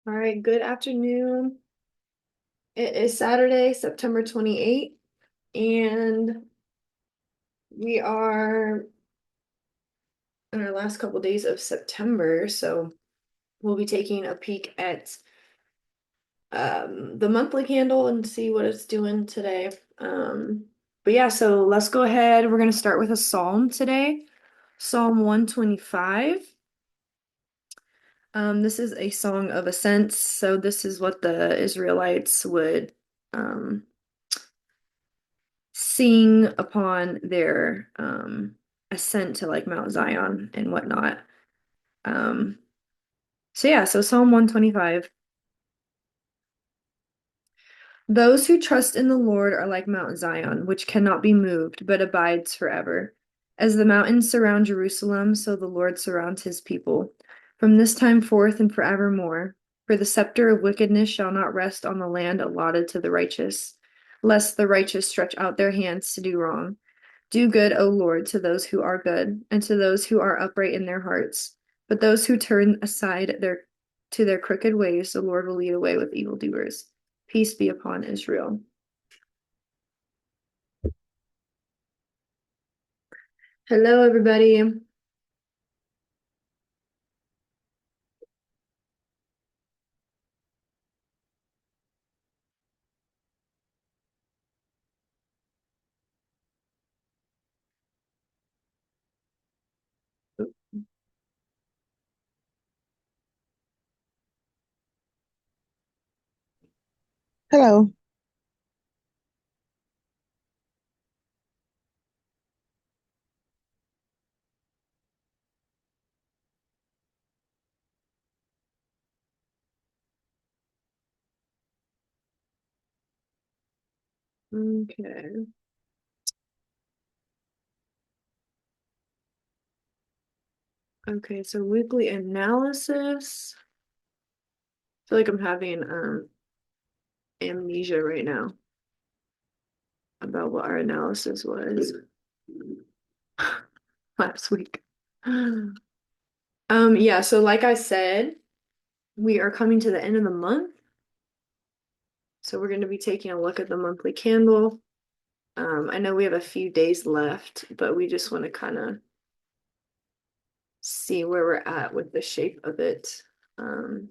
All right, good afternoon. It is Saturday, September 28th, and we are in our last couple days of September, so we'll be taking a peek at the monthly candle and see what it's doing today. But yeah, so let's go ahead. We're going to start with a psalm today, Psalm 125. This is a song of ascents, so this is what the Israelites would um sing upon their ascent to like Mount Zion and whatnot. Um, so yeah, so Psalm 125. Those who trust in the Lord are like Mount Zion, which cannot be moved, but abides forever. As the mountains surround Jerusalem, so the Lord surrounds his people, from this time forth and forevermore. For the scepter of wickedness shall not rest on the land allotted to the righteous, lest the righteous stretch out their hands to do wrong. Do good, O Lord, to those who are good, and to those who are upright in their hearts. But those who turn aside their crooked ways, the Lord will lead away with evildoers. Peace be upon Israel. Hello, everybody. Hello. Okay. Okay, so weekly analysis. I feel like I'm having amnesia right now about what our analysis was last week. Yeah, so like I said, we are coming to the end of the month. So we're going to be taking a look at the monthly candle. I know we have a few days left, but we just want to kind of see where we're at with the shape of it, um,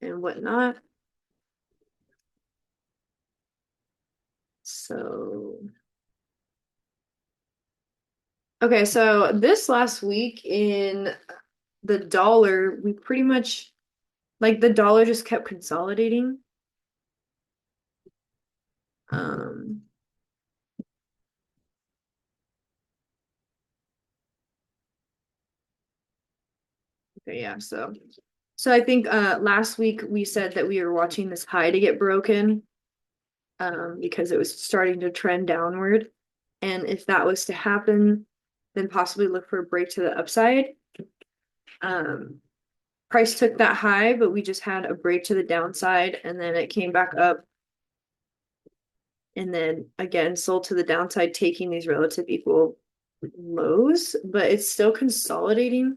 and whatnot. So, okay, so this last week in the dollar, we pretty much like the dollar just kept consolidating. Um, okay, yeah, so I think last week we said that we were watching this high to get broken, because it was starting to trend downward. And if that was to happen, then possibly look for a break to the upside. Um, Price took that high, but we just had a break to the downside and then it came back up and then again sold to the downside, taking these relative equal lows, but it's still consolidating.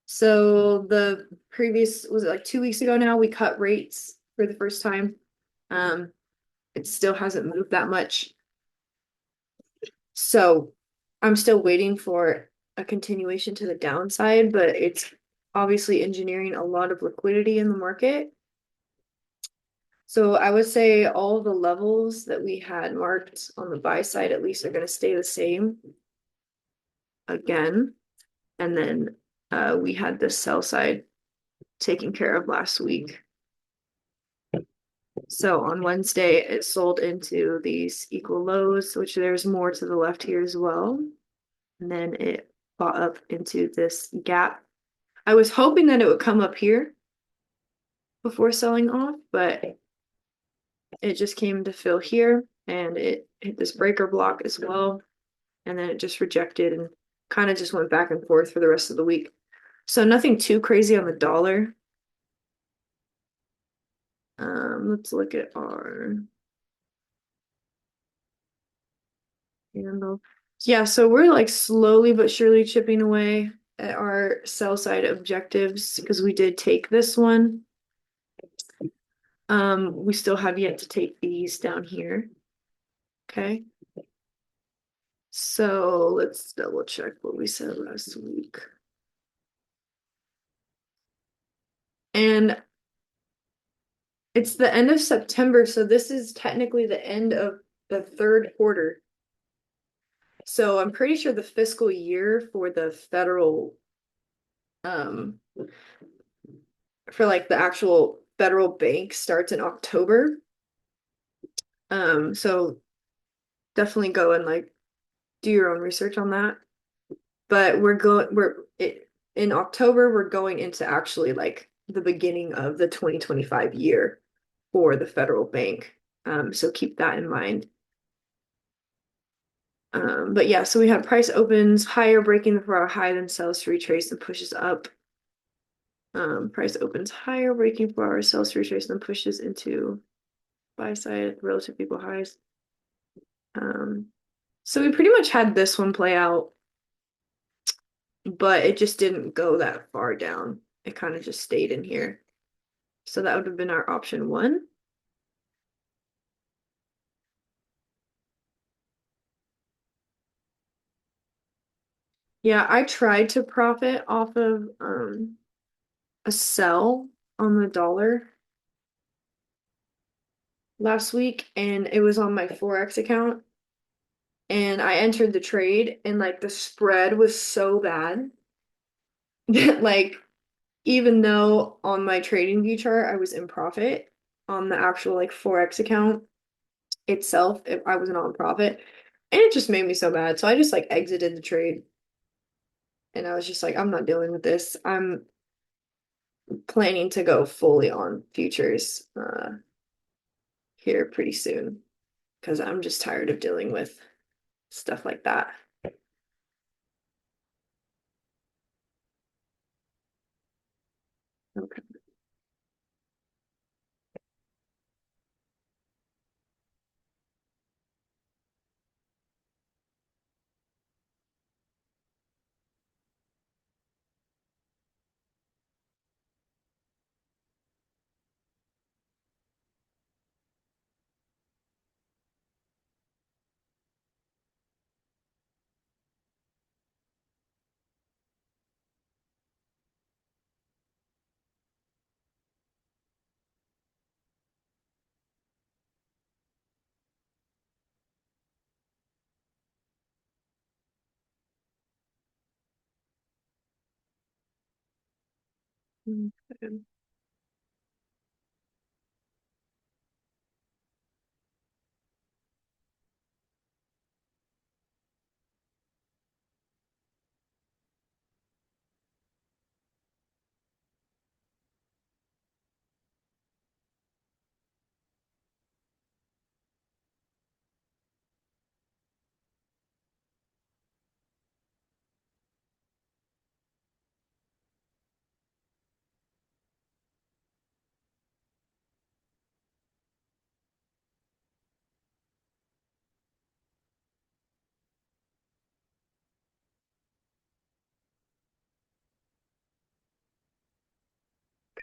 So the previous, was it like 2 weeks ago now, we cut rates for the first time. Um, it still hasn't moved that much. So I'm still waiting for a continuation to the downside, but it's obviously engineering a lot of liquidity in the market. So I would say all the levels that we had marked on the buy side at least are going to stay the same again. And then we had the sell side taken care of last week. So on Wednesday, it sold into these equal lows, which there's more to the left here as well. And then it bought up into this gap. I was hoping that it would come up here before selling off, but it just came to fill here and it hit this breaker block as well. And then it just rejected and kind of just went back and forth for the rest of the week. So nothing too crazy on the dollar. Let's look at our candle. Yeah, so we're like slowly but surely chipping away. at our sell side objectives because we did take this one. We still have yet to take these down here. Okay. So let's double check what we said last week. And it's the end of September, so this is technically the end of the third quarter. So I'm pretty sure the fiscal year for the federal, um, for like the actual federal bank starts in October. So definitely go and like do your own research on that. But in October, we're going into actually like the beginning of the 2025 year for the federal bank. So keep that in mind. But yeah, so we have price opens higher, breaking the 4-hour high, then sells to retrace and pushes up. Price opens higher, breaking 4-hour, sells to retrace, then pushes into buy side relative equal highs. So we pretty much had this one play out, but it just didn't go that far down. It kind of just stayed in here. So that would have been our option one. Yeah, I tried to profit off of a sell on the dollar last week, and it was on my Forex account. And I entered the trade, and like the spread was so bad that like even though on my trading view chart I was in profit on the actual like Forex account itself, if I was not in profit, and it just made me so bad. So I just like exited the trade, and I was just like, I'm not dealing with this. I'm planning to go fully on futures here pretty soon because I'm just tired of dealing with stuff like that. Okay. Okay.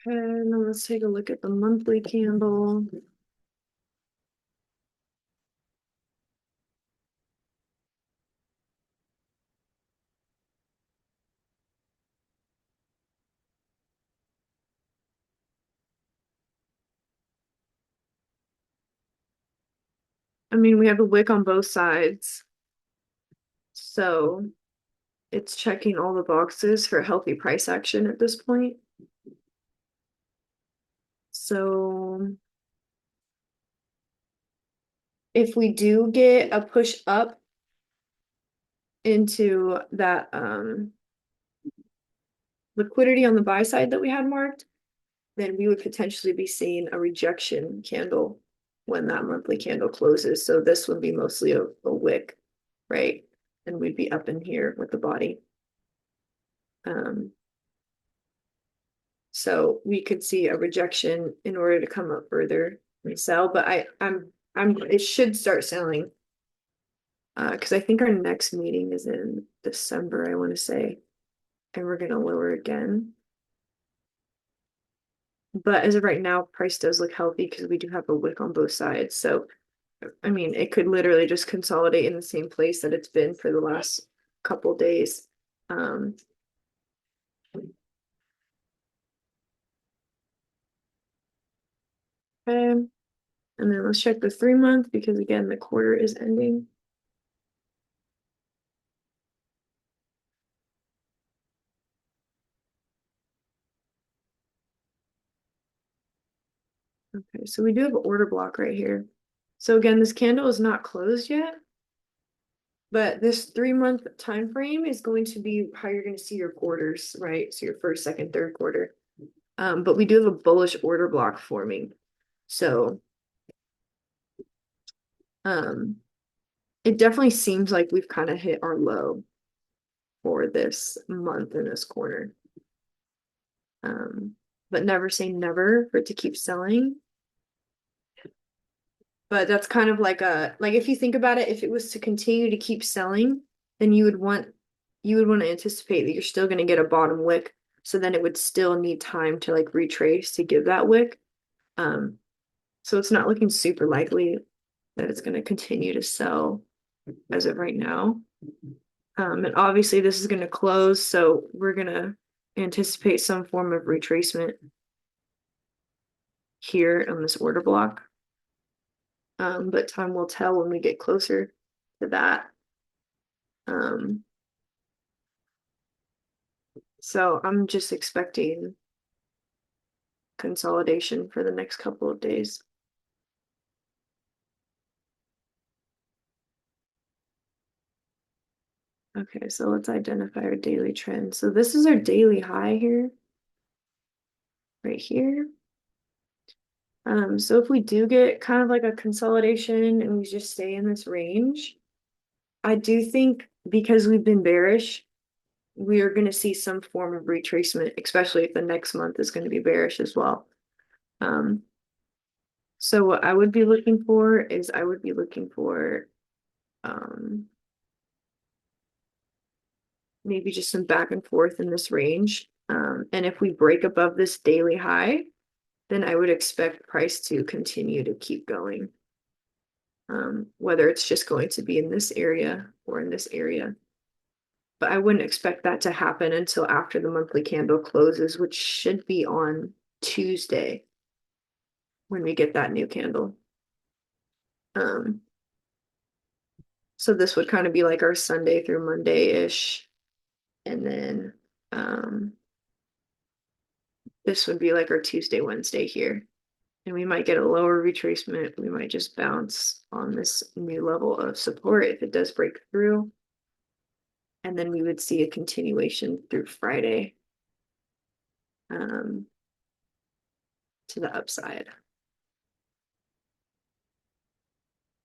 And then let's take a look at the monthly candle. I mean, we have a wick on both sides, so it's checking all the boxes for healthy price action at this point. So if we do get a push up into that liquidity on the buy side that we had marked, then we would potentially be seeing a rejection candle when that monthly candle closes. So this would be mostly a wick, right? And we'd be up in here with the body. So we could see a rejection in order to come up further and sell, but I'm it should start selling. Because I think our next meeting is in December, I want to say. and we're going to lower again. But as of right now, price does look healthy because we do have a wick on both sides. So, I mean, it could literally just consolidate in the same place that it's been for the last couple days. Um, okay. And then let's check the 3 month because again, the quarter is ending. Okay, so we do have an order block right here. So again, this candle is not closed yet, but this 3 month time frame is going to be how you're going to see your quarters, right? So your first, second, third quarter. But we do have a bullish order block forming. So um, it definitely seems like we've kind of hit our low for this month in this corner. But never say never for it to keep selling. But that's kind of like if you think about it, if it was to continue to keep selling, then you would want to anticipate that you're still going to get a bottom wick. So then it would still need time to like retrace to give that wick. Um, so it's not looking super likely that it's going to continue to sell as of right now. And obviously this is going to close, so we're going to anticipate some form of retracement here on this order block. But time will tell when we get closer to that. Um, so I'm just expecting consolidation for the next couple of days. Okay, so let's identify our daily trend. So this is our daily high here, right here. So if we do get kind of like a consolidation and we just stay in this range, I do think because we've been bearish, we are going to see some form of retracement, especially if the next month is going to be bearish as well. So what I would be looking for is I would be looking for maybe just some back and forth in this range. And if we break above this daily high, then I would expect price to continue to keep going. Whether it's just going to be in this area or in this area. But I wouldn't expect that to happen until after the monthly candle closes, which should be on Tuesday when we get that new candle. Um, so this would kind of be like our Sunday through Monday-ish. And then this would be like our Tuesday, Wednesday here. And we might get a lower retracement. We might just bounce on this new level of support if it does break through. And then we would see a continuation through Friday to the upside.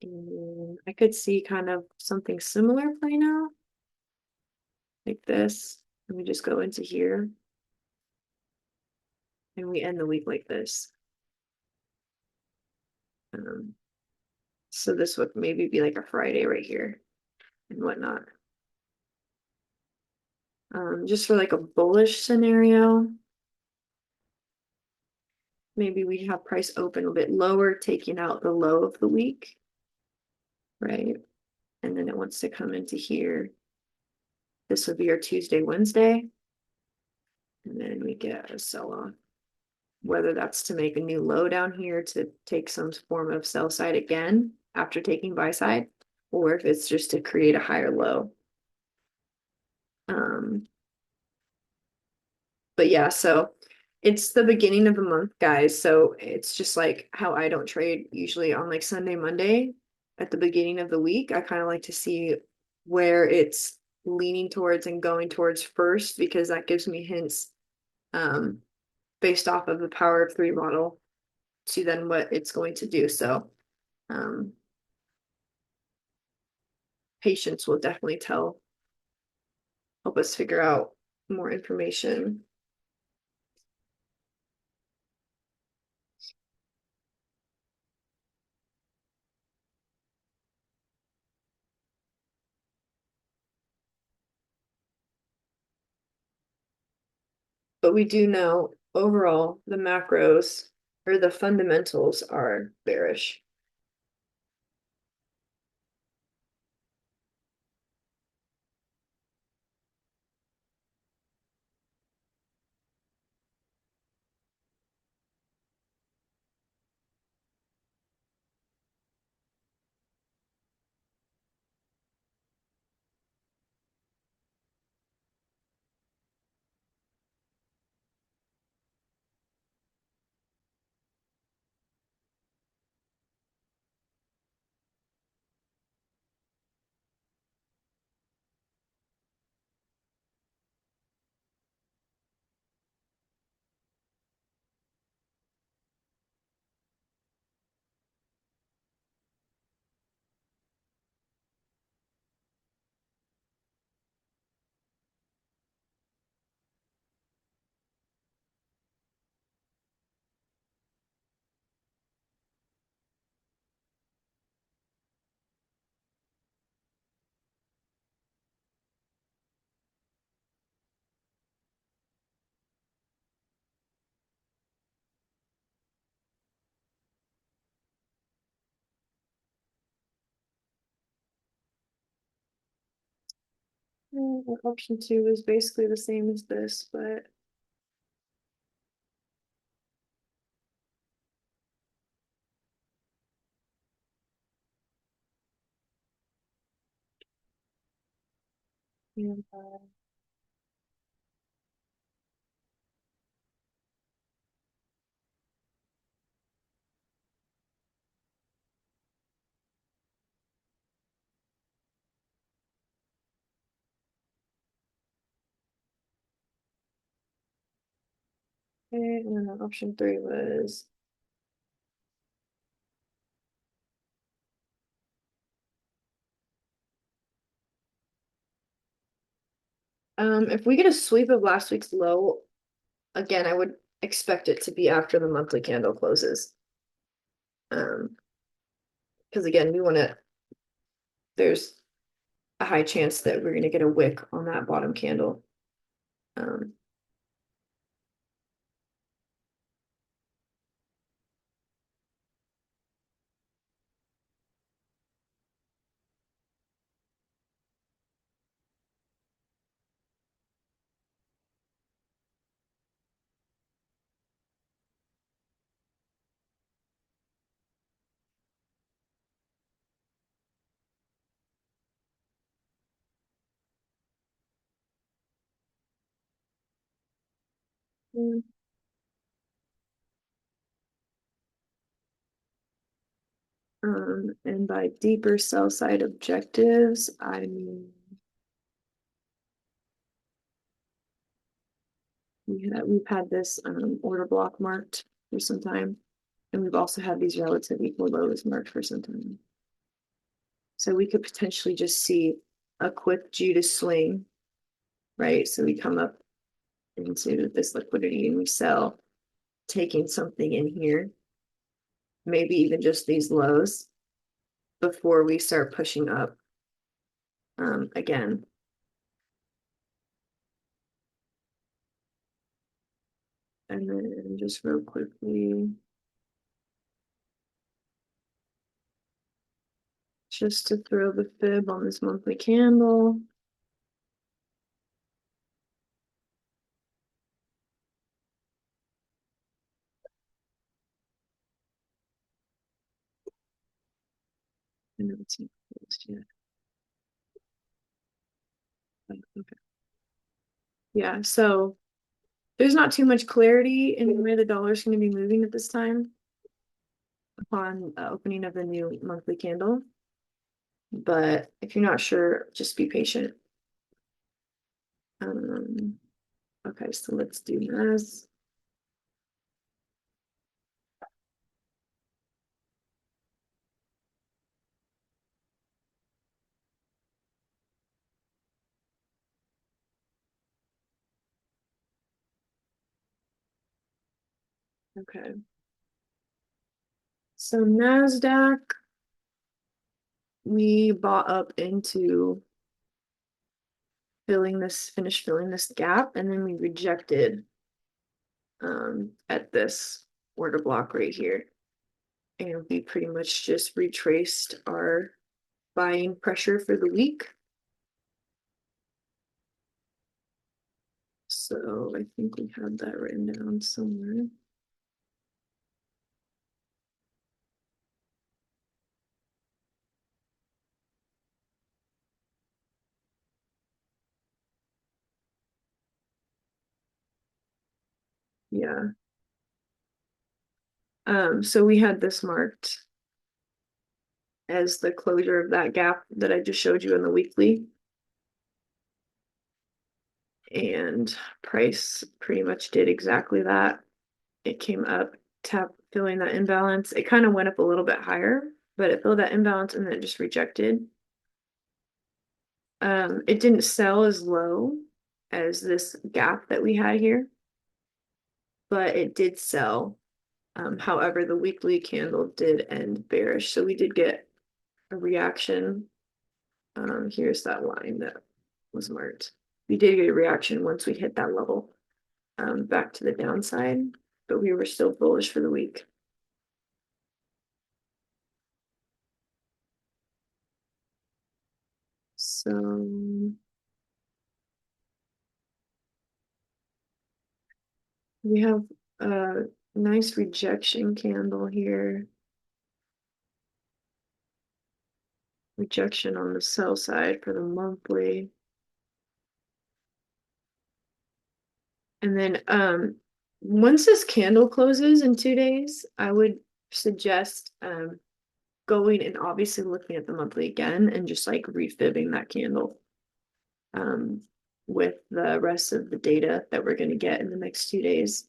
And I could see kind of something similar playing out like this. And we just go into here and we end the week like this. So this would maybe be like a Friday right here and whatnot. Just for like a bullish scenario, maybe we have price open a bit lower, taking out the low of the week, right? And then it wants to come into here. This would be our Tuesday, Wednesday. And then we get a sell-off. Whether that's to make a new low down here to take some form of sell side again after taking buy side, or if it's just to create a higher low. But yeah, so it's the beginning of the month, guys. So it's just like how I don't trade usually on like Sunday, Monday at the beginning of the week. I kind of like to see where it's leaning towards and going towards first because that gives me hints based off of the power of three model to then what it's going to do. So patience will definitely help us figure out more information. But we do know overall the macros or the fundamentals are bearish. Option two is basically the same as this, but and, okay, and then option three was if we get a sweep of last week's low, again, I would expect it to be after the monthly candle closes. Because again, there's a high chance that we're gonna get a wick on that bottom candle. Um, and by deeper sell side objectives, I mean we've had this order block marked for some time, and we've also had these relative equal lows marked for some time. So we could potentially just see a quick Judas swing, right? So we come up into this liquidity and we sell, taking something in here, maybe even just these lows before we start pushing up again. And then just real quickly, just to throw the fib on this monthly candle. I know it's not closed yet. Okay. Yeah, so there's not too much clarity in where the dollar's going to be moving at this time upon opening of the new monthly candle. But if you're not sure, just be patient. Okay, so let's do this. Okay. So NASDAQ, we bought up into finish filling this gap, and then we rejected at this order block right here. And we pretty much just retraced our buying pressure for the week. So I think we have that written down somewhere. Yeah. So we had this marked as the closure of that gap that I just showed you in the weekly. And price pretty much did exactly that. It came up, filling that imbalance. It kind of went up a little bit higher, but it filled that imbalance and then it just rejected. It didn't sell as low as this gap that we had here, but it did sell. However, the weekly candle did end bearish, so we did get a reaction. Here's that line that was marked. We did get a reaction once we hit that level, back to the downside, but we were still bullish for the week. So we have a nice rejection candle here. Rejection on the sell side for the monthly. And then once this candle closes in 2 days, I would suggest going and obviously looking at the monthly again and just like refibbing that candle um, with the rest of the data that we're going to get in the next 2 days.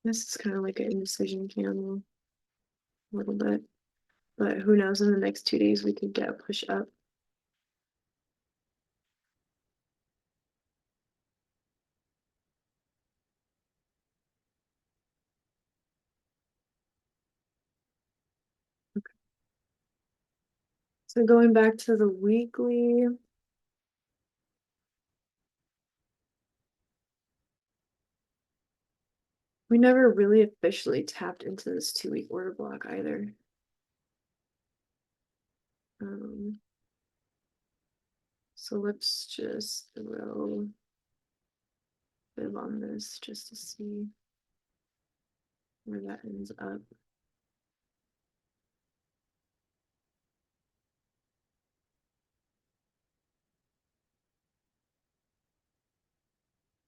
This is kind of like an indecision candle a little bit, but who knows, in the next 2 days we could get a push up. So going back to the weekly, we never really officially tapped into this 2-week order block either. So let's just throw fib on this just to see where that ends up.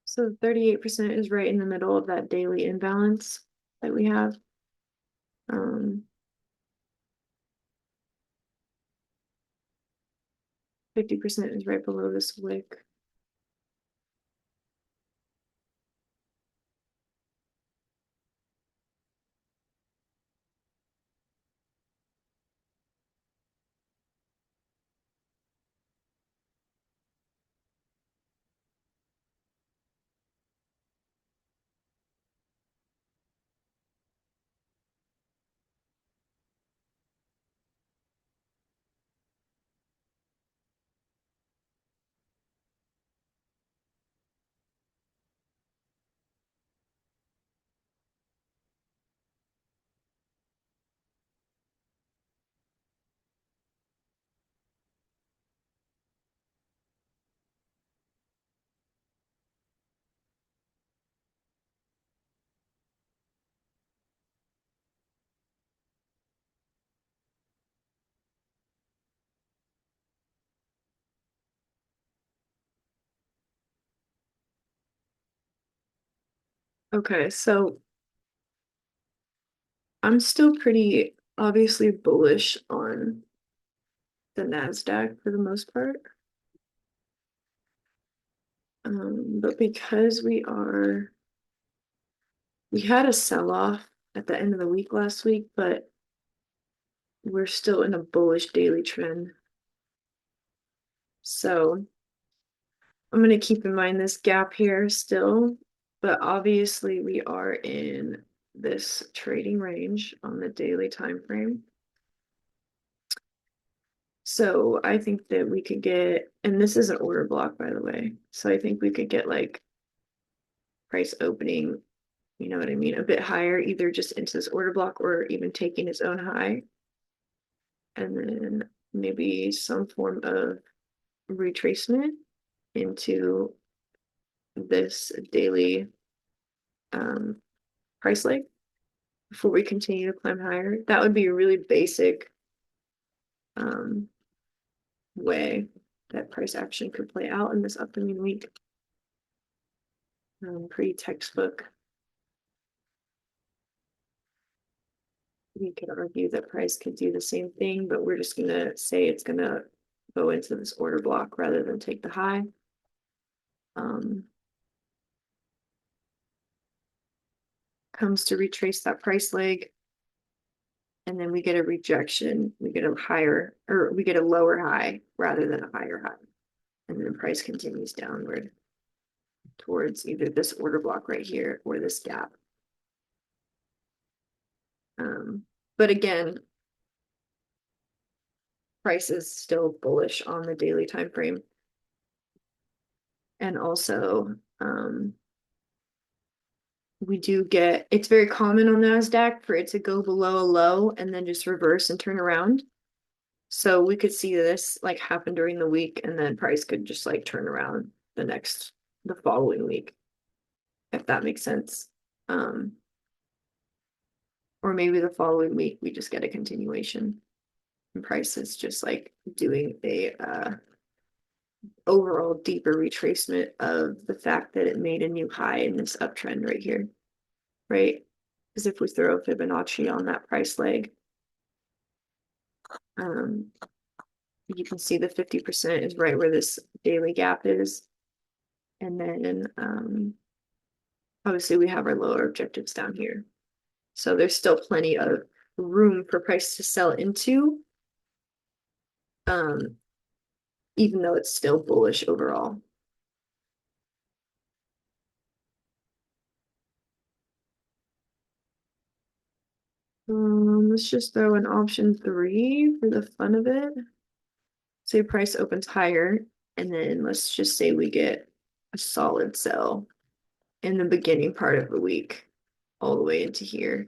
So 38% is right in the middle of that daily imbalance that we have. 50% is right below this wick. Okay, so I'm still pretty obviously bullish on the NASDAQ for the most part. But because we had a sell-off at the end of the week last week, but we're still in a bullish daily trend. So I'm going to keep in mind this gap here still, but obviously we are in this trading range on the daily time frame. So I think that we could get, and this is an order block, by the way. So I think we could get like price opening, you know what I mean, a bit higher, either just into this order block or even taking its own high. And then maybe some form of retracement into this daily price leg before we continue to climb higher. That would be a really basic um, way that price action could play out in this upcoming week. Pretty textbook. We could argue that price could do the same thing, but we're just gonna say it's gonna go into this order block rather than take the high. Comes to retrace that price leg, and then we get a rejection. We get a higher, or we get a lower high rather than a higher high. And then price continues downward towards either this order block right here or this gap. But again, price is still bullish on the daily time frame. And also, we do get, it's very common on NASDAQ for it to go below a low and then just reverse and turn around. So we could see this like happen during the week, and then price could just like turn around the following week, if that makes sense. Or maybe the following week we just get a continuation. And price is just like doing a overall deeper retracement of the fact that it made a new high in this uptrend right here, right? Because if we throw Fibonacci on that price leg, you can see the 50% is right where this daily gap is. And then obviously we have our lower objectives down here. So there's still plenty of room for price to sell into, even though it's still bullish overall. Let's just throw in option 3 for the fun of it. Say price opens higher, and then let's just say we get a solid sell in the beginning part of the week, all the way into here.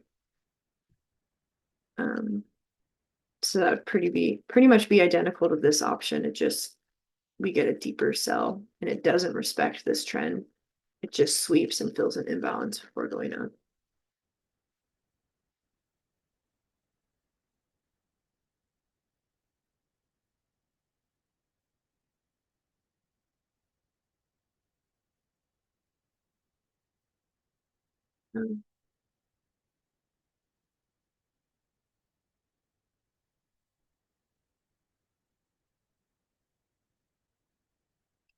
So that would pretty much be identical to this option. It just, we get a deeper sell, and it doesn't respect this trend. It just sweeps and fills an imbalance before going up. Um,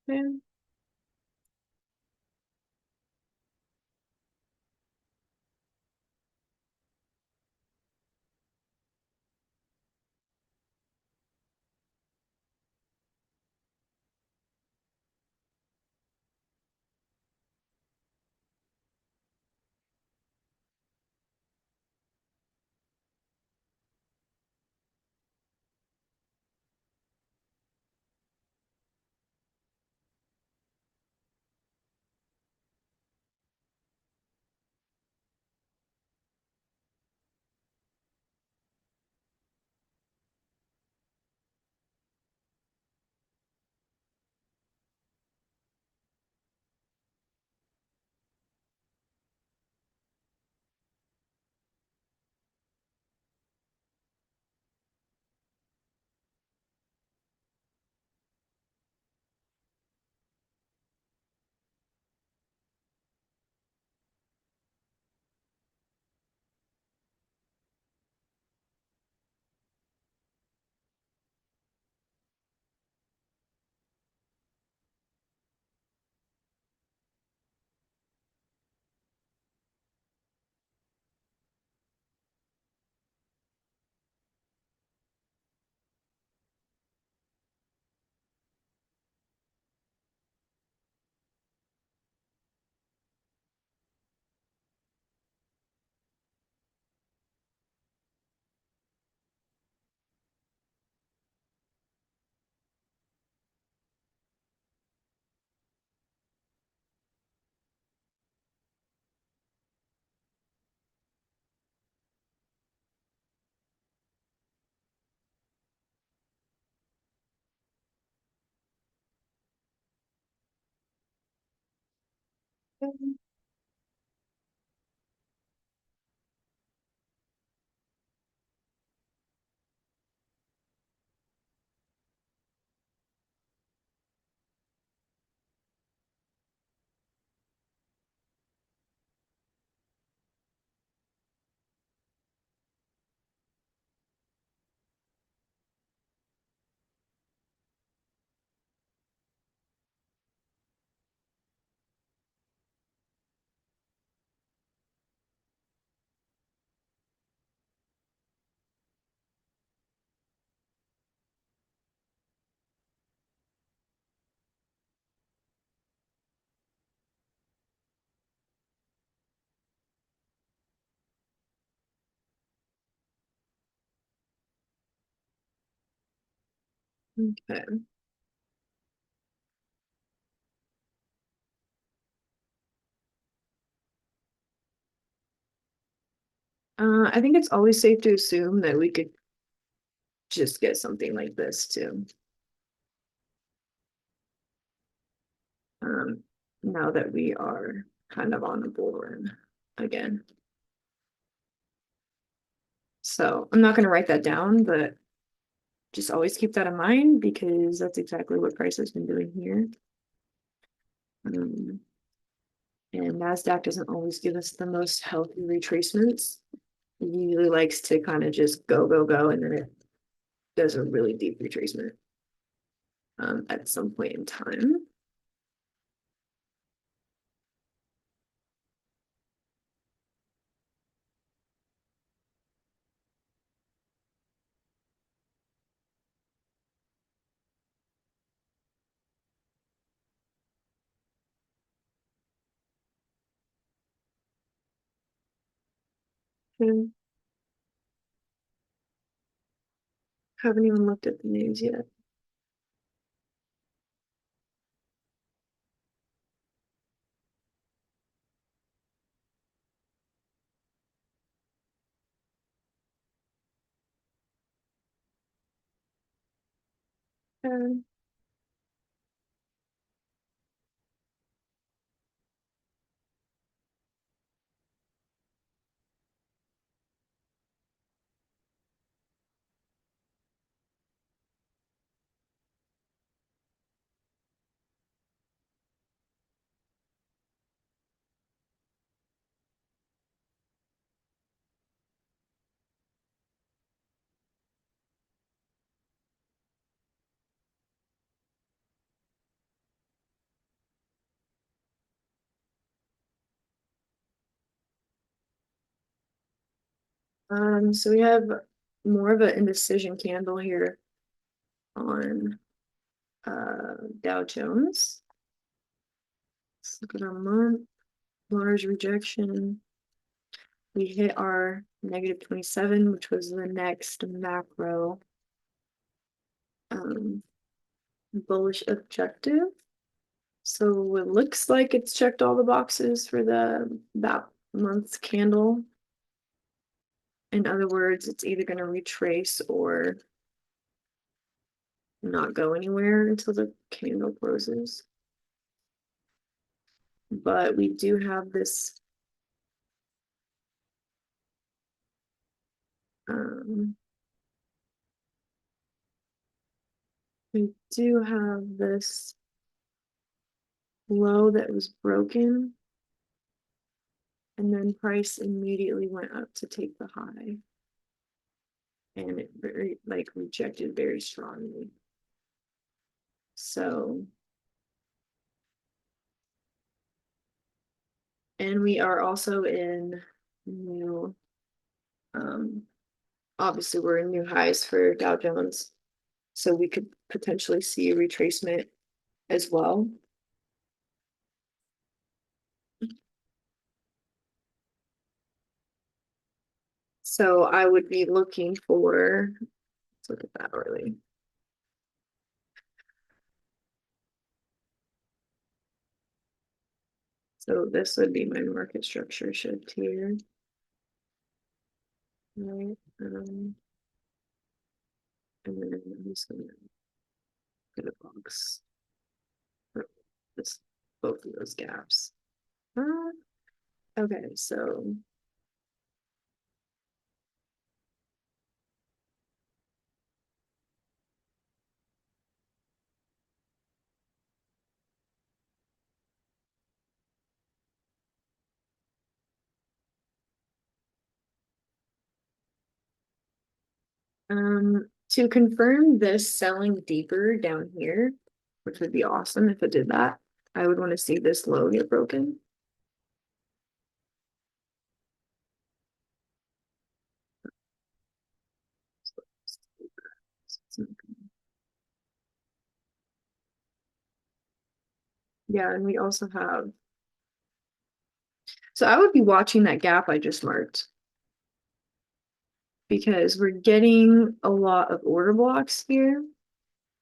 yeah. Okay. I think it's always safe to assume that we could just get something like this too. Um, now that we are kind of on the bull run again. So I'm not going to write that down, but just always keep that in mind because that's exactly what price has been doing here. And NASDAQ doesn't always give us the most healthy retracements. It usually likes to kind of just go, go, go, and then it does a really deep retracement at some point in time. And haven't even looked at the news yet. Um, so we have more of an indecision candle here on Dow Jones. Let's look at our month. Large rejection. We hit our -27, which was the next macro bullish objective. So it looks like it's checked all the boxes for that month's candle. In other words, it's either going to retrace or not go anywhere until the candle closes. But we do have this we do have this low that was broken, and then price immediately went up to take the high, and it very like rejected very strongly. So, and we are also in new, obviously we're in new highs for Dow Jones, so we could potentially see a retracement as well. So I would be looking for, let's look at that early. So this would be my market structure shift here. Right. And then I'm just gonna get a box for this, both of those gaps. Uh, okay, so to confirm this selling deeper down here, which would be awesome if it did that, I would want to see this low get broken. Yeah, and we also have, so I would be watching that gap I just marked because we're getting a lot of order blocks here.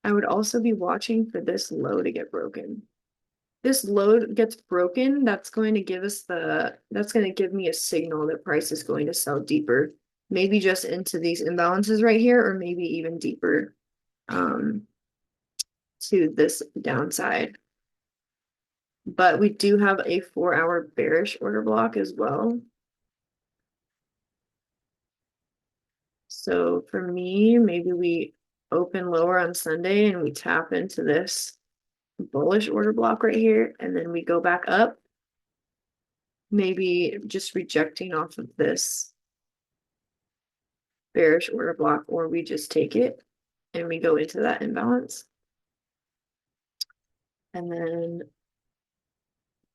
I would also be watching for this low to get broken. This low gets broken, that's going to give us that's going to give me a signal that price is going to sell deeper. Maybe just into these imbalances right here, or maybe even deeper to this downside. But we do have a 4-hour bearish order block as well. So for me, maybe we open lower on Sunday and we tap into this bullish order block right here, and then we go back up, maybe just rejecting off of this bearish order block, or we just take it and we go into that imbalance. And then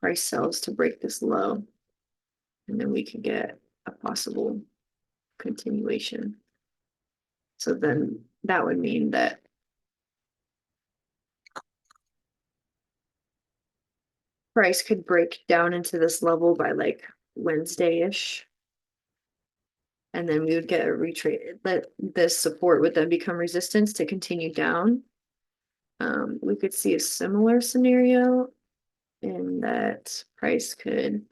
price sells to break this low. And then we can get a possible continuation. So then that would mean that price could break down into this level by like Wednesday-ish. And then we would get a retrace, that this support would then become resistance to continue down. We could see a similar scenario in that price could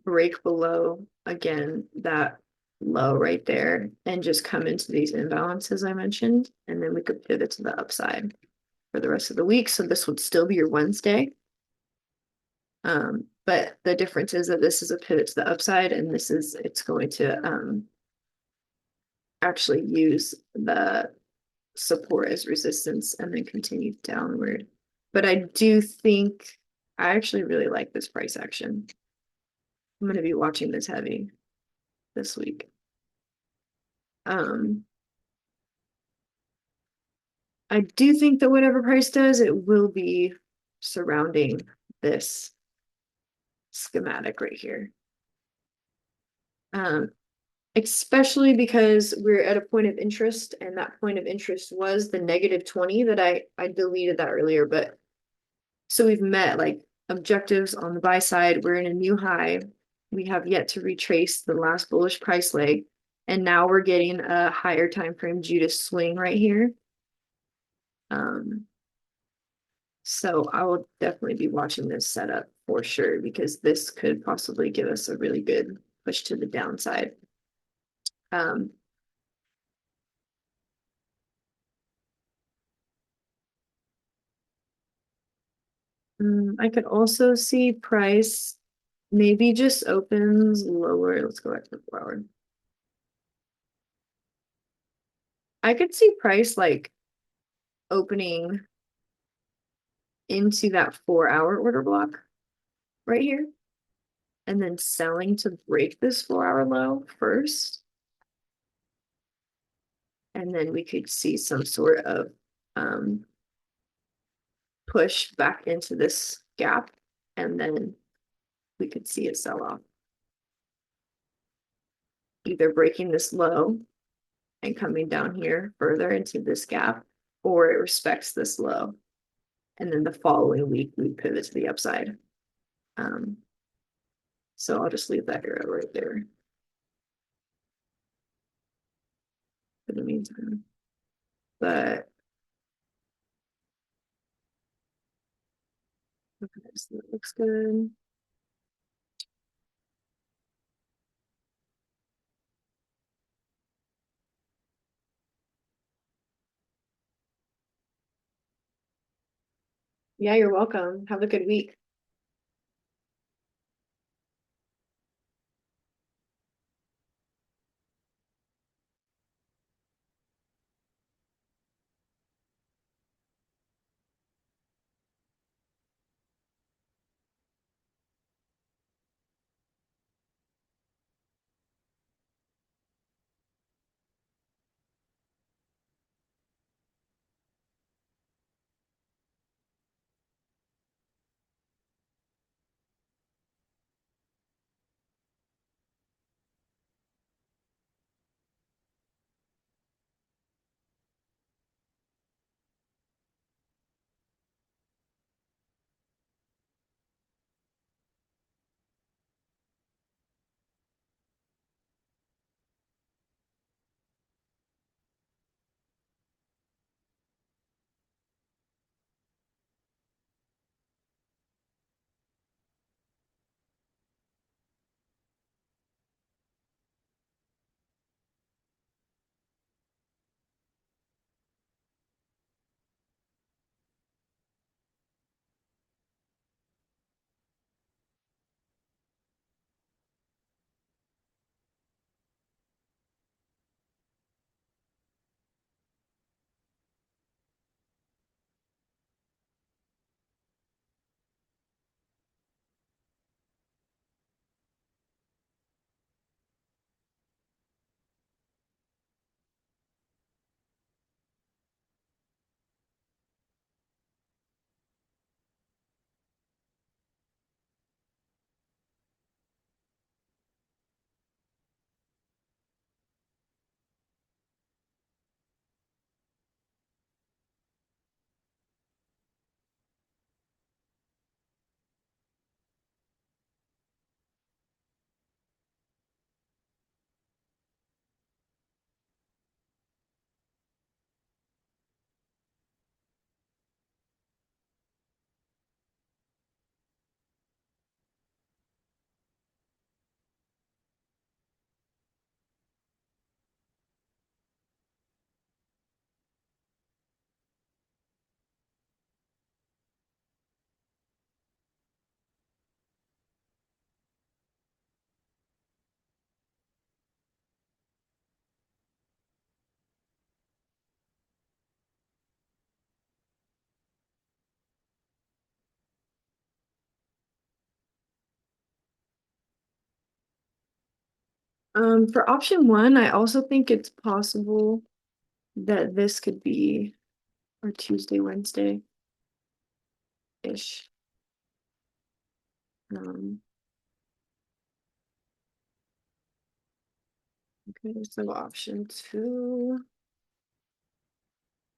break below again that low right there and just come into these imbalances I mentioned, and then we could pivot to the upside for the rest of the week. So this would still be your Wednesday. But the difference is that this is a pivot to the upside, and it's going to actually use the support as resistance and then continue downward. But I do think I actually really like this price action. I'm going to be watching this heavy this week. Um, I do think that whatever price does, it will be surrounding this schematic right here. Um, Especially because we're at a point of interest, and that point of interest was the -20 that I deleted that earlier, but so we've met like objectives on the buy side. We're in a new high. We have yet to retrace the last bullish price leg, and now we're getting a higher time frame Judas swing right here. So I will definitely be watching this setup for sure, because this could possibly give us a really good push to the downside. Um, I could also see price maybe just opens lower. Let's go back to the 4-hour. I could see price like opening into that 4-hour order block right here, and then selling to break this 4-hour low first. And then we could see some sort of push back into this gap, and then we could see a sell off, either breaking this low and coming down here further into this gap, or it respects this low. And then the following week, we pivot to the upside. So I'll just leave that arrow right there for the meantime. But okay, so that looks good. Yeah, you're welcome. Have a good week. For option one, I also think it's possible that this could be our Tuesday, Wednesday-ish. Um, okay, so option two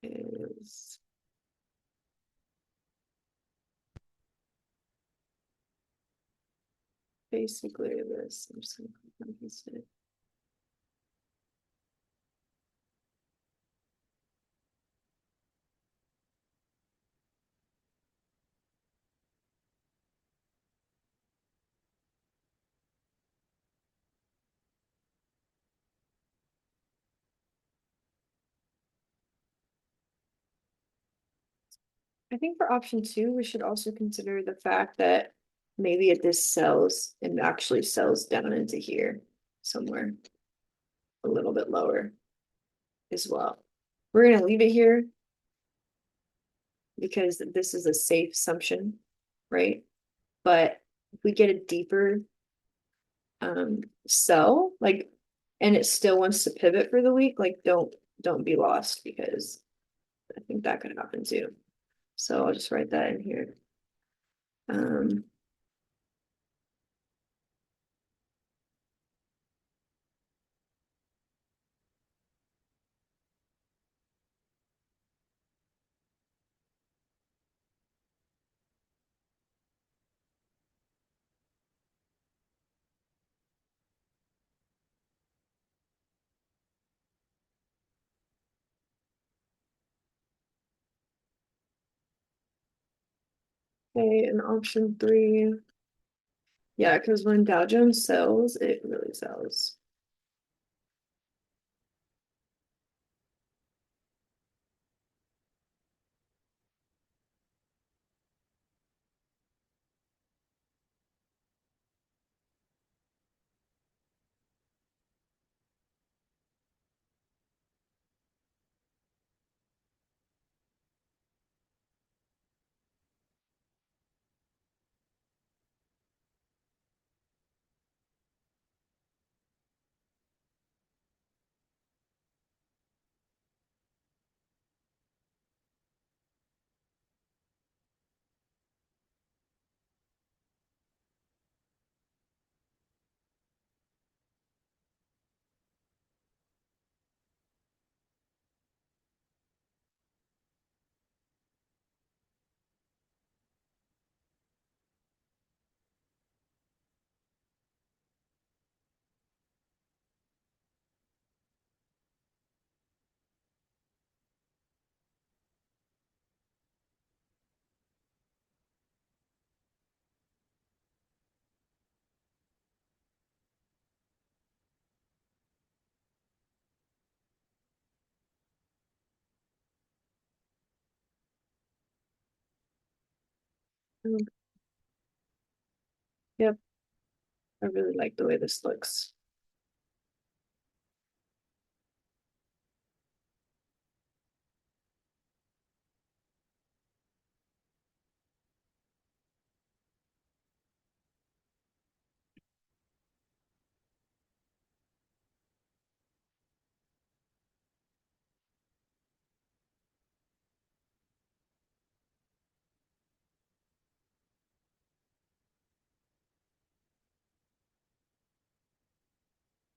is basically this. I'm just gonna copy and paste it. I think for option two, we should also consider the fact that maybe it this sells and actually sells down into here somewhere a little bit lower as well. We're gonna leave it here because this is a safe assumption, right? But if we get a deeper sell, like, and it still wants to pivot for the week, like don't be lost because I think that could happen too. So I'll just write that in here. Um, okay, and option three. Yeah, because when Dow Jones sells, it really sells. Yep, I really like the way this looks.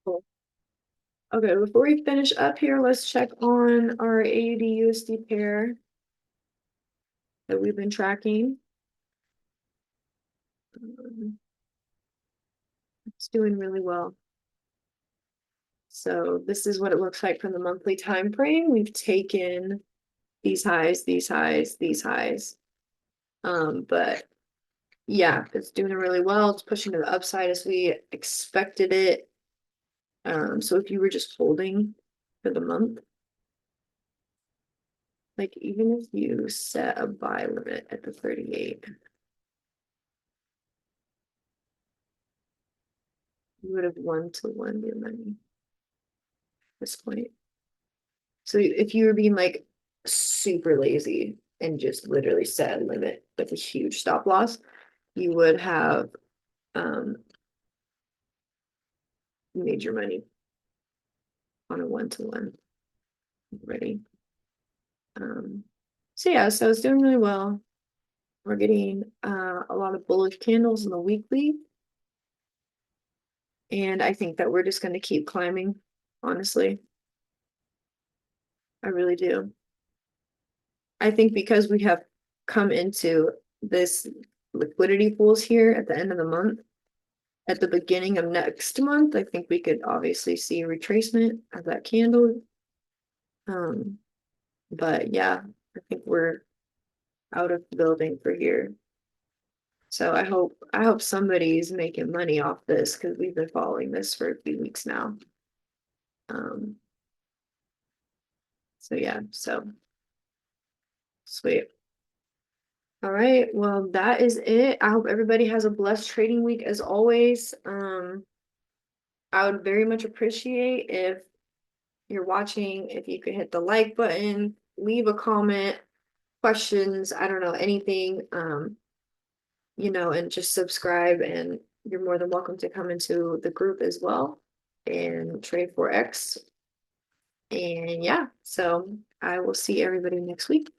Cool. Okay, before we finish up here, let's check on our AUD USD pair that we've been tracking. It's doing really well. So this is what it looks like from the monthly time frame. We've taken these highs, these highs, these highs. But yeah, it's doing really well. It's pushing to the upside as we expected it. So if you were just holding for the month, like even if you set a buy limit at the 38, you would have won your money at this point. So if you were being like super lazy and just literally set a limit with a huge stop loss, you would have made your money on a 1-to-1 already. So yeah, so it's doing really well. We're getting a lot of bullish candles in the weekly. And I think that we're just going to keep climbing, honestly. I really do. I think because we have come into this liquidity pools here at the end of the month, at the beginning of next month, I think we could obviously see retracement of that candle. But yeah, I think we're out of the building for here. So I hope somebody's making money off this because we've been following this for a few weeks now. Um, so yeah, so sweet. All right, well, that is it. I hope everybody has a blessed trading week as always. I would very much appreciate if you're watching, if you could hit the like button, leave a comment, questions, I don't know, anything, and just subscribe, and you're more than welcome to come into the group as well and trade 4X. And yeah, so I will see everybody next week.